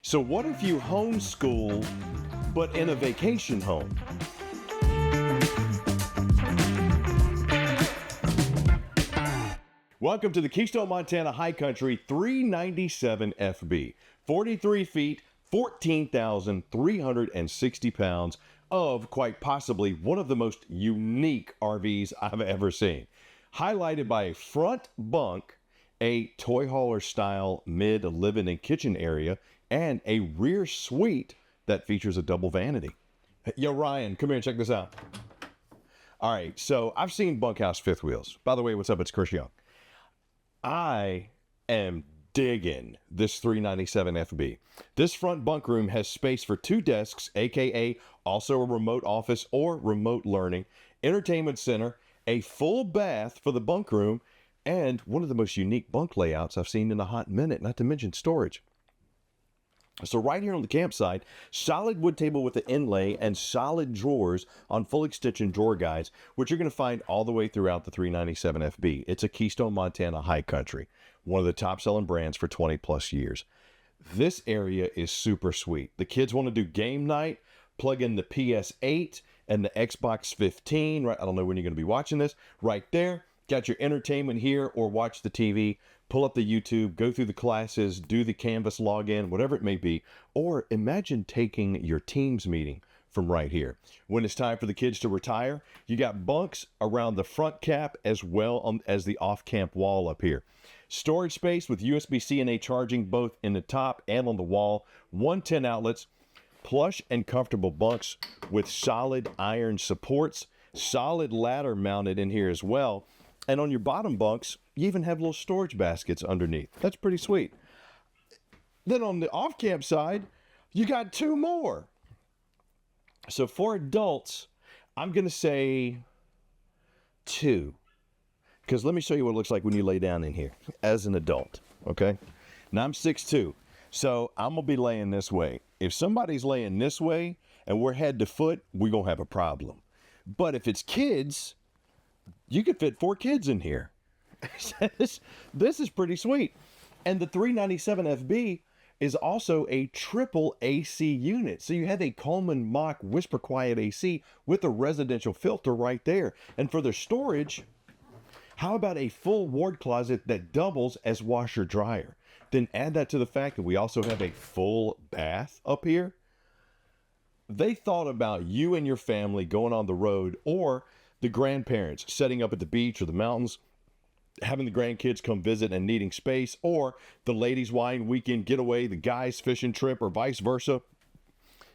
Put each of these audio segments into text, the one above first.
So what if you homeschool, but in a vacation home? Welcome to the Keystone Montana High Country 397 FB. 43 feet, 14,360 pounds of quite possibly one of the most unique RVs I've ever seen. Highlighted by a front bunk, a toy hauler style mid living and kitchen area, and a rear suite that features a double vanity. Yo, Ryan, come here and check this out. All right, so I've seen Bunkhouse fifth wheels. By the way, what's up? It's Chris Young. I am digging this 397 FB. This front bunk room has space for 2 desks, aka also a remote office or remote learning, entertainment center, a full bath for the bunk room, and one of the most unique bunk layouts I've seen in a hot minute, not to mention storage. So right here on the campsite, solid wood table with the inlay and solid drawers on full extension drawer guides, which you're going to find all the way throughout the 397 FB. It's a Keystone Montana High Country, one of the top selling brands for 20 plus years. This area is super sweet. The kids want to do game night, plug in the PS8 and the Xbox 15. Right, I don't know when you're going to be watching this. Right there, got your entertainment here, or watch the TV. Pull up the YouTube, go through the classes, do the Canvas login, whatever it may be. Or imagine taking your Teams meeting from right here. When it's time for the kids to retire, you got bunks around the front cap as well as the off-camp wall up here. Storage space with USB-C and A charging both in the top and on the wall. 110 outlets, plush and comfortable bunks with solid iron supports, solid ladder mounted in here as well. And on your bottom bunks, you even have little storage baskets underneath. That's pretty sweet. Then on the off-camp side, you got 2 more. So for adults, I'm going to say 2. Because let me show you what it looks like when you lay down in here as an adult, okay? Now I'm 6'2", so I'm going to be laying this way. If somebody's laying this way and we're head to foot, we're going to have a problem. But if it's kids, you could fit 4 kids in here. This is pretty sweet. And the 397 FB is also a triple AC unit. So you have a Coleman Mach Whisper Quiet AC with a residential filter right there. And for their storage, how about a full ward closet that doubles as washer dryer? Then add that to the fact that we also have a full bath up here. They thought about you and your family going on the road, or the grandparents setting up at the beach or the mountains, having the grandkids come visit and needing space, or the ladies' wine weekend getaway, the guys' fishing trip, or vice versa.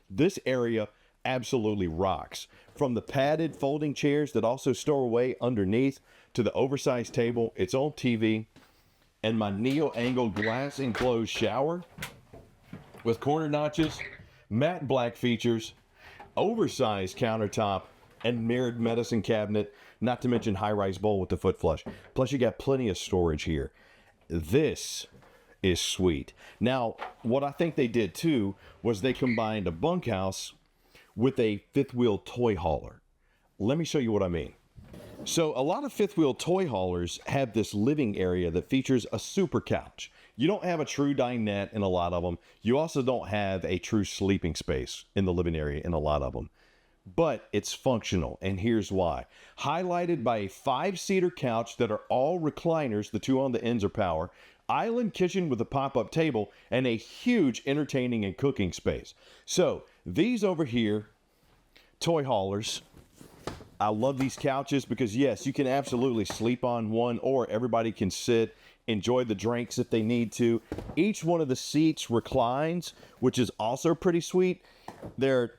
This area absolutely rocks. From the padded folding chairs that also store away underneath to the oversized table, its own TV, and my neo-angle glass enclosed shower with corner notches, matte black features, oversized countertop, and mirrored medicine cabinet, not to mention high-rise bowl with the foot flush. Plus, you got plenty of storage here. This is sweet. Now, what I think they did, too, was they combined a bunkhouse with a fifth wheel toy hauler. Let me show you what I mean. So, a lot of fifth wheel toy haulers have this living area that features a super couch. You don't have a true dinette in a lot of them. You also don't have a true sleeping space in the living area in a lot of them. But it's functional, and here's why. Highlighted by a 5-seater couch that are all recliners, the 2 on the ends are power, island kitchen with a pop-up table, and a huge entertaining and cooking space. So these over here, toy haulers, I love these couches because yes, you can absolutely sleep on one, or everybody can sit, enjoy the drinks if they need to. Each one of the seats reclines, which is also pretty sweet. They're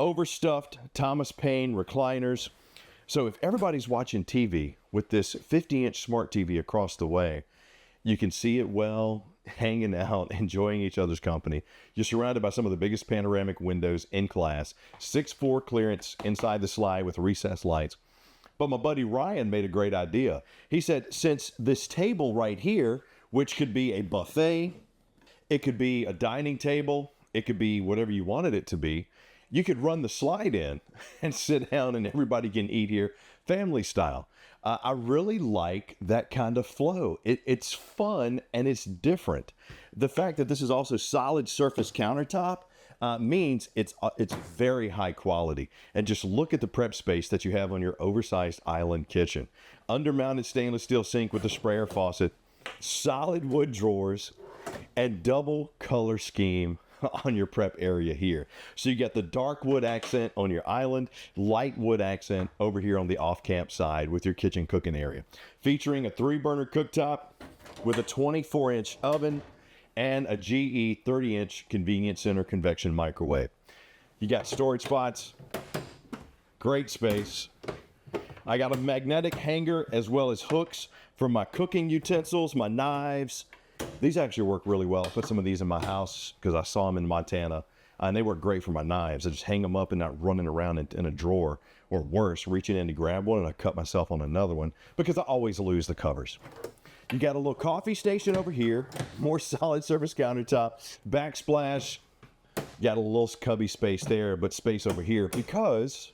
overstuffed Thomas Paine recliners. So if everybody's watching TV with this 50-inch smart TV across the way, you can see it well, hanging out, enjoying each other's company. You're surrounded by some of the biggest panoramic windows in class, 6'4" clearance inside the slide with recessed lights. But my buddy Ryan made a great idea. He said, since this table right here, which could be a buffet, it could be a dining table, it could be whatever you wanted it to be, You could run the slide in and sit down and everybody can eat here family style. I really like that kind of flow. It's fun and it's different. The fact that this is also solid surface countertop means it's very high quality. And just look at the prep space that you have on your oversized island kitchen. Undermounted stainless steel sink with a sprayer faucet, solid wood drawers, and double color scheme on your prep area here. So you got the dark wood accent on your island, light wood accent over here on the off-camp side with your kitchen cooking area. Featuring a 3-burner cooktop with a 24-inch oven and a GE 30-inch convenience center convection microwave. You got storage spots, great space. I got a magnetic hanger as well as hooks for my cooking utensils, my knives. These actually work really well. I put some of these in my house because I saw them in Montana, and they work great for my knives. I just hang them up and not running around in a drawer, or worse, reaching in to grab one and I cut myself on another one because I always lose the covers. You got a little coffee station over here, more solid surface countertop, backsplash. Got a little cubby space there, but space over here because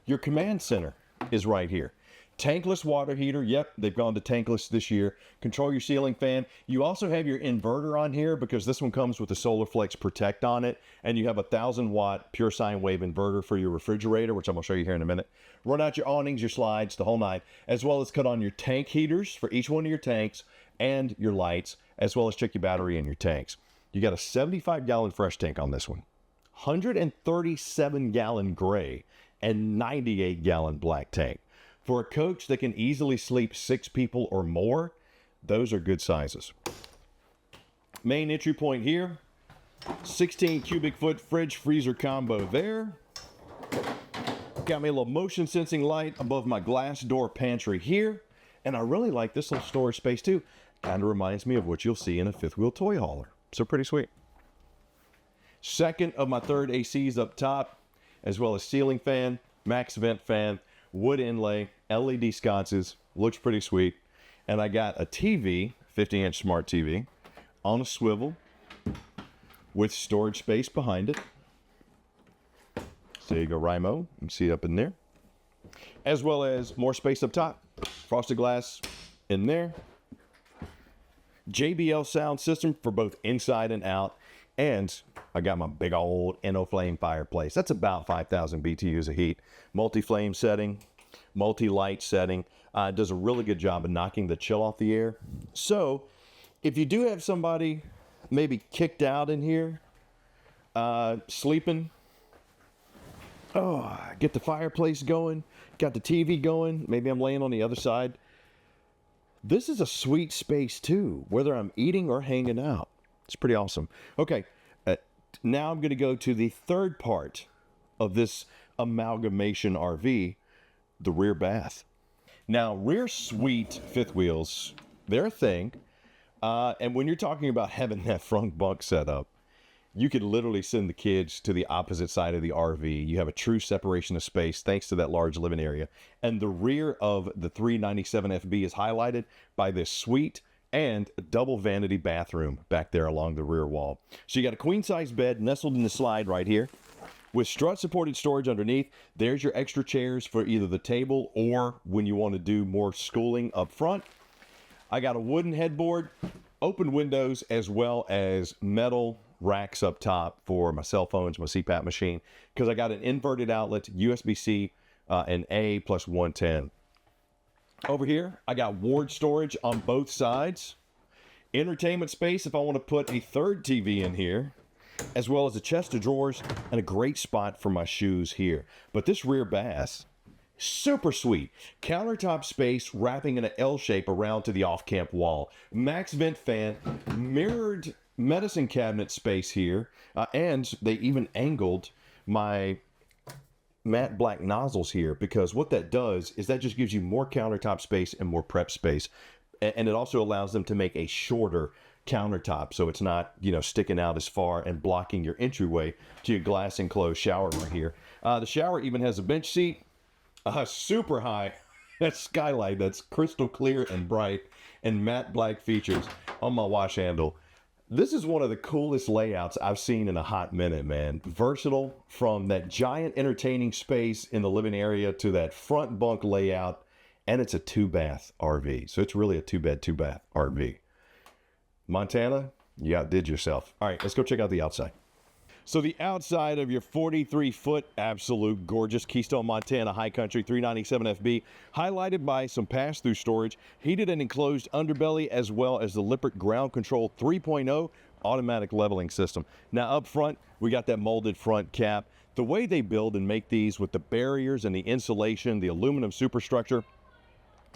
your command center is right here. Tankless water heater. Yep, they've gone to tankless this year. Control your ceiling fan. You also have your inverter on here because this one comes with the SolarFlex Protect on it. And you have a 1,000-watt pure sine wave inverter for your refrigerator, which I'm going to show you here in a minute. Run out your awnings, your slides, the whole nine, as well as cut on your tank heaters for each one of your tanks and your lights, as well as check your battery in your tanks. You got a 75-gallon fresh tank on this one, 137-gallon gray, and 98-gallon black tank. For a coach that can easily sleep 6 people or more, those are good sizes. Main entry point here, 16 cubic foot fridge freezer combo there. Got me a little motion sensing light above my glass door pantry here. And I really like this little storage space too. Kind of reminds me of what you'll see in a fifth wheel toy hauler. So pretty sweet. Second of my third ACs up top, as well as ceiling fan, max vent fan, wood inlay, LED sconces, looks pretty sweet. And I got a TV, 50-inch smart TV, on a swivel with storage space behind it. So there you go, Rimo. You can see it up in there. As well as more space up top. Frosted glass in there. JBL sound system for both inside and out. And I got my big old InnoFlame fireplace. That's about 5,000 BTUs of heat. Multi-flame setting, multi-light setting. Does a really good job of knocking the chill off the air. So if you do have somebody maybe kicked out in here, sleeping, get the fireplace going, got the TV going, maybe I'm laying on the other side. This is a sweet space too, whether I'm eating or hanging out. It's pretty awesome. Okay, now I'm going to go to the third part of this amalgamation RV, the rear bath. Now, rear suite fifth wheels, they're a thing. And when you're talking about having that front bunk set up, you could literally send the kids to the opposite side of the RV. You have a true separation of space thanks to that large living area. And the rear of the 397FB is highlighted by this suite and a double vanity bathroom back there along the rear wall. So you got a queen size bed nestled in the slide right here with strut supported storage underneath. There's your extra chairs for either the table or when you want to do more schooling up front. I got a wooden headboard, open windows, as well as metal racks up top for my cell phones, my CPAP machine, because I got an inverted outlet, USB-C and A plus 110. Over here, I got ward storage on both sides. Entertainment space if I want to put a third TV in here, as well as a chest of drawers and a great spot for my shoes here. But this rear bath, super sweet. Countertop space wrapping in an L shape around to the off-camp wall. Max vent fan, mirrored medicine cabinet space here, and they even angled my matte black nozzles here, because what that does is that just gives you more countertop space and more prep space, and it also allows them to make a shorter countertop so it's not, you know, sticking out as far and blocking your entryway to your glass enclosed shower right here. The shower even has a bench seat, super high that skylight that's crystal clear and bright, and matte black features on my wash handle. This is one of the coolest layouts I've seen in a hot minute, man. Versatile, from that giant entertaining space in the living area to that front bunk layout. And it's a 2-bath RV. So it's really a 2-bed, 2-bath RV. Montana, you outdid yourself. All right, let's go check out the outside. So the outside of your 43-foot absolute gorgeous Keystone Montana High Country 397 FB, highlighted by some pass-through storage, heated and enclosed underbelly, as well as the Lippert Ground Control 3.0 automatic leveling system. Now up front, we got that molded front cap. The way they build and make these with the barriers and the insulation, the aluminum superstructure,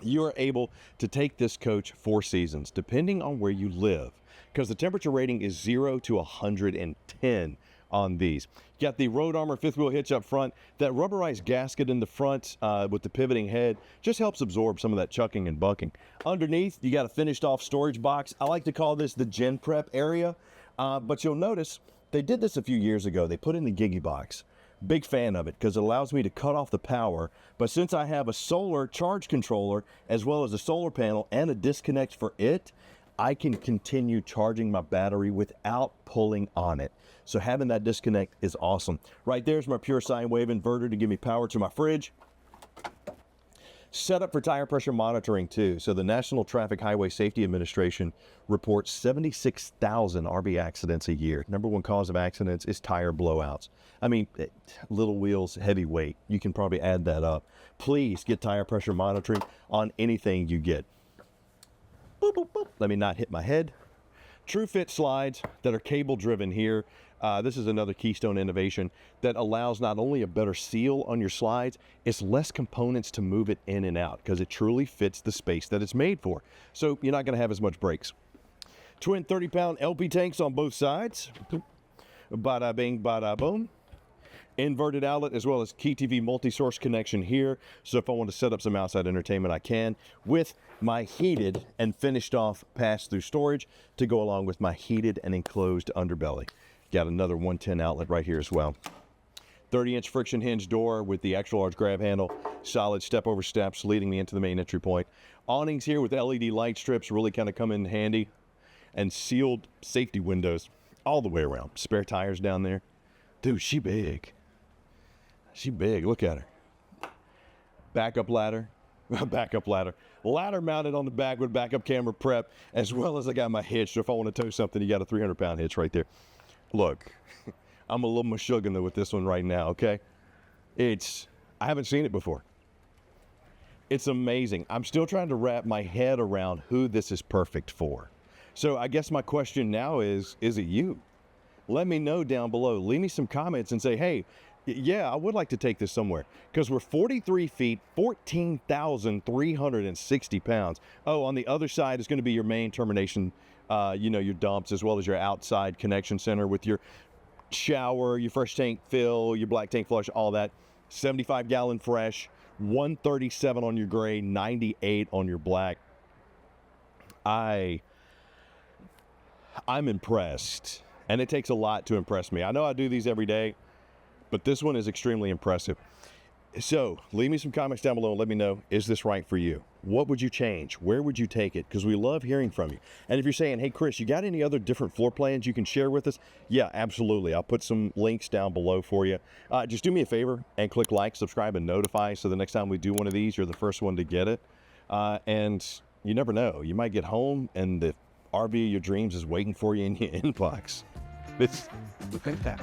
you are able to take this coach 4 seasons, depending on where you live, because the temperature rating is 0 to 110 on these. You got the Road Armor 5th wheel hitch up front. That rubberized gasket in the front with the pivoting head just helps absorb some of that chucking and bunking. Underneath, you got a finished off storage box. I like to call this the Gen Prep area, but you'll notice they did this a few years ago. They put in the Gigi box. Big fan of it because it allows me to cut off the power. But since I have a solar charge controller as well as a solar panel and a disconnect for it, I can continue charging my battery without pulling on it. So having that disconnect is awesome. Right there's my pure sine wave inverter to give me power to my fridge. Set up for tire pressure monitoring too. So the National Traffic Highway Safety Administration reports 76,000 RV accidents a year. Number one cause of accidents is tire blowouts. I mean, little wheels, heavy weight. You can probably add that up. Please get tire pressure monitoring on anything you get. Boop, boop, boop. Let me not hit my head. True fit slides that are cable driven here. This is another Keystone innovation that allows not only a better seal on your slides, it's less components to move it in and out because it truly fits the space that it's made for. So you're not going to have as much brakes. Twin 30-pound LP tanks on both sides. Bada bing, bada boom. Inverted outlet as well as Key TV multi-source connection here. So if I want to set up some outside entertainment, I can, with my heated and finished off pass-through storage to go along with my heated and enclosed underbelly. Got another 110 outlet right here as well. 30-inch friction hinge door with the extra large grab handle, solid step-over steps leading me into the main entry point. Awnings here with LED light strips really kind of come in handy, and sealed safety windows all the way around. Spare tires down there. Dude, she big. She big. Look at her. Backup ladder. Backup ladder. Ladder mounted on the back with backup camera prep, as well as I got my hitch. So if I want to tow something, you got a 300-pound hitch right there. Look, I'm a little mashugging with this one right now, okay? I haven't seen it before. It's amazing. I'm still trying to wrap my head around who this is perfect for. So I guess my question now is it you? Let me know down below. Leave me some comments and say, hey, yeah, I would like to take this somewhere, because we're 43 feet, 14,360 pounds. Oh, on the other side is going to be your main termination, your dumps, as well as your outside connection center with your shower, your fresh tank fill, your black tank flush, all that. 75-gallon fresh, 137 on your gray, 98 on your black. I'm impressed, and it takes a lot to impress me. I know I do these every day, but this one is extremely impressive. So leave me some comments down below and let me know, is this right for you? What would you change? Where would you take it? Because we love hearing from you. And if you're saying, hey, Chris, you got any other different floor plans you can share with us? Yeah, absolutely. I'll put some links down below for you. Just do me a favor and click like, subscribe, and notify, so the next time we do one of these, you're the first one to get it. And you never know. You might get home and the RV of your dreams is waiting for you in your inbox. Look at that.